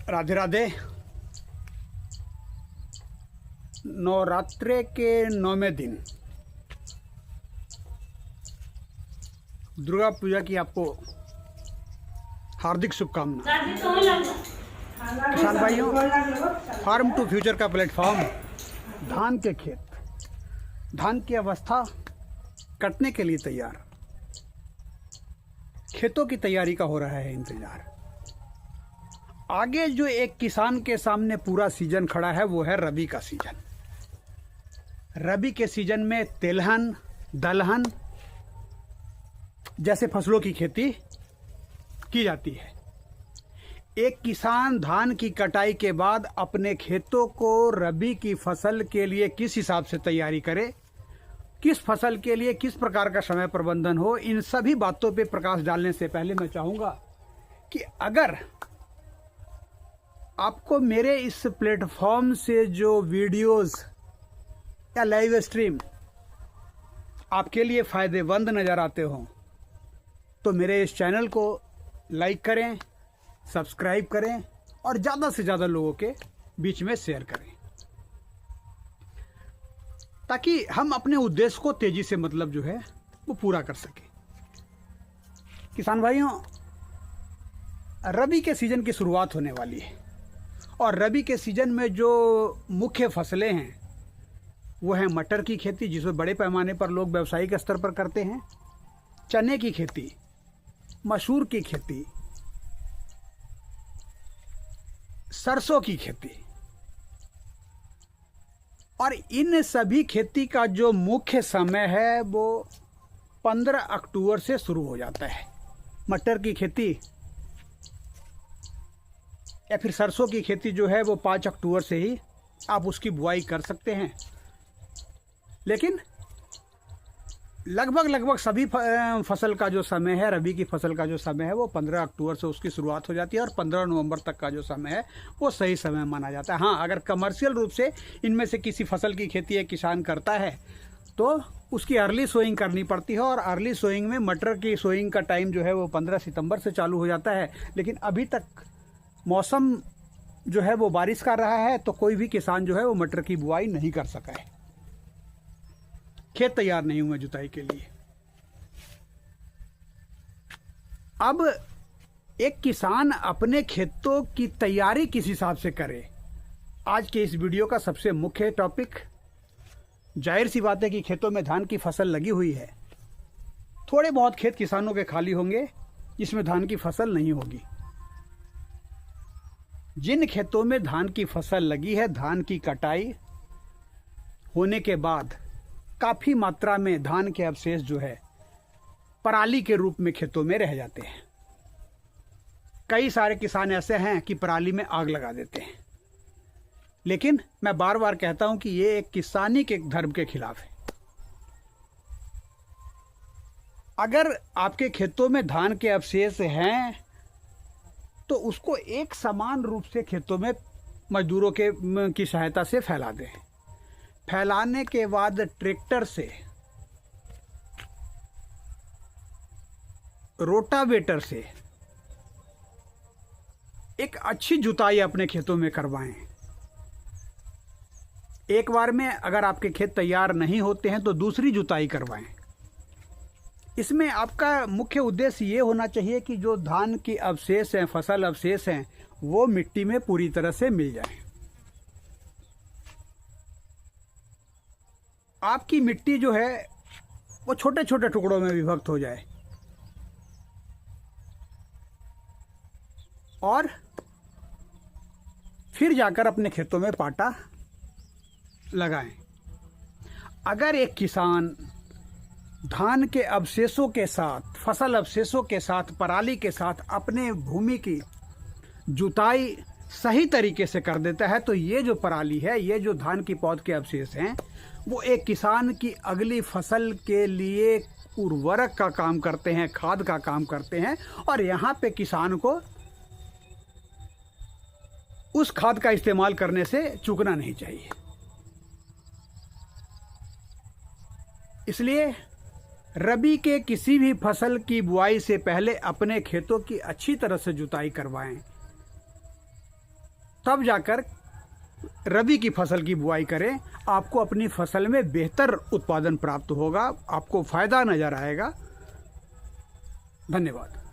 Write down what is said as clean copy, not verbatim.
राधे राधे। नवरात्रे के 9वें दिन दुर्गा पूजा की आपको हार्दिक शुभकामनाएं। किसान भाइयों, फार्म टू फ्यूचर का प्लेटफॉर्म धान के खेत, धान की अवस्था कटने के लिए तैयार, खेतों की तैयारी का हो रहा है इंतजार। आगे जो एक किसान के सामने पूरा सीजन खड़ा है वो है रबी का सीजन। रबी के सीजन में तिलहन, दलहन जैसे फसलों की खेती की जाती है। एक किसान धान की कटाई के बाद अपने खेतों को रबी की फसल के लिए किस हिसाब से तैयारी करे, किस फसल के लिए किस प्रकार का समय प्रबंधन हो, इन सभी बातों पे प्रकाश डालने से पहले मैं चाहूँगा कि अगर आपको मेरे इस प्लेटफॉर्म से जो वीडियोस या लाइव स्ट्रीम आपके लिए फ़ायदेमंद नज़र आते हों तो मेरे इस चैनल को लाइक करें, सब्सक्राइब करें और ज़्यादा से ज़्यादा लोगों के बीच में शेयर करें, ताकि हम अपने उद्देश्य को तेज़ी से जो है वो पूरा कर सकें। किसान भाइयों, रबी के सीज़न की शुरुआत होने वाली है और रबी के सीज़न में जो मुख्य फसलें हैं वो है मटर की खेती, जिसमें बड़े पैमाने पर लोग व्यावसायिक स्तर पर करते हैं, चने की खेती, मसूर की खेती, सरसों की खेती। और इन सभी खेती का जो मुख्य समय है वो 15 अक्टूबर से शुरू हो जाता है। मटर की खेती या फिर सरसों की खेती जो है वो 5 अक्टूबर से ही आप उसकी बुआई कर सकते हैं। लेकिन लगभग सभी फसल का जो समय है, रबी की फसल का जो समय है वो 15 अक्टूबर से उसकी शुरुआत हो जाती है और 15 नवंबर तक का जो समय है वो सही समय माना जाता है। हाँ, अगर कमर्शियल रूप से इनमें से किसी फसल की खेती एक किसान करता है तो उसकी अर्ली सोइंग करनी पड़ती है और अर्ली सोइंग में मटर की सोइंग का टाइम जो है वो 15 सितंबर से चालू हो जाता है। लेकिन अभी तक मौसम जो है वो बारिश कर रहा है तो कोई भी किसान जो है वो मटर की बुआई नहीं कर सका है, खेत तैयार नहीं हुए जुताई के लिए। अब एक किसान अपने खेतों की तैयारी किस हिसाब से करे, आज के इस वीडियो का सबसे मुख्य टॉपिक। जाहिर सी बात है कि खेतों में धान की फसल लगी हुई है, थोड़े बहुत खेत किसानों के खाली होंगे जिसमें धान की फसल नहीं होगी। जिन खेतों में धान की फसल लगी है, धान की कटाई होने के बाद काफ़ी मात्रा में धान के अवशेष जो है पराली के रूप में खेतों में रह जाते हैं। कई सारे किसान ऐसे हैं कि पराली में आग लगा देते हैं। लेकिन मैं बार बार कहता हूं कि ये एक किसानी के धर्म के खिलाफ है। अगर आपके खेतों में धान के अवशेष हैं तो उसको एक समान रूप से खेतों में मजदूरों की सहायता से फैला दें। फैलाने के बाद ट्रैक्टर से, रोटावेटर से एक अच्छी जुताई अपने खेतों में करवाएं। एक बार में अगर आपके खेत तैयार नहीं होते हैं तो दूसरी जुताई करवाएं। इसमें आपका मुख्य उद्देश्य ये होना चाहिए कि जो धान की अवशेष हैं, फसल अवशेष हैं, वो मिट्टी में पूरी तरह से मिल जाएं। आपकी मिट्टी जो है वो छोटे छोटे टुकड़ों में विभक्त हो जाए और फिर जाकर अपने खेतों में पाटा लगाएं। अगर एक किसान धान के अवशेषों के साथ, फसल अवशेषों के साथ, पराली के साथ अपने भूमि की जुताई सही तरीके से कर देता है तो ये जो पराली है, ये जो धान की पौध के अवशेष हैं, वो एक किसान की अगली फसल के लिए उर्वरक का काम करते हैं, खाद का काम करते हैं। और यहाँ पे किसान को उस खाद का इस्तेमाल करने से चूकना नहीं चाहिए। इसलिए रबी के किसी भी फसल की बुआई से पहले अपने खेतों की अच्छी तरह से जुताई करवाएं। तब जाकर रबी की फसल की बुआई करें। आपको अपनी फसल में बेहतर उत्पादन प्राप्त होगा, आपको फ़ायदा नज़र आएगा। धन्यवाद।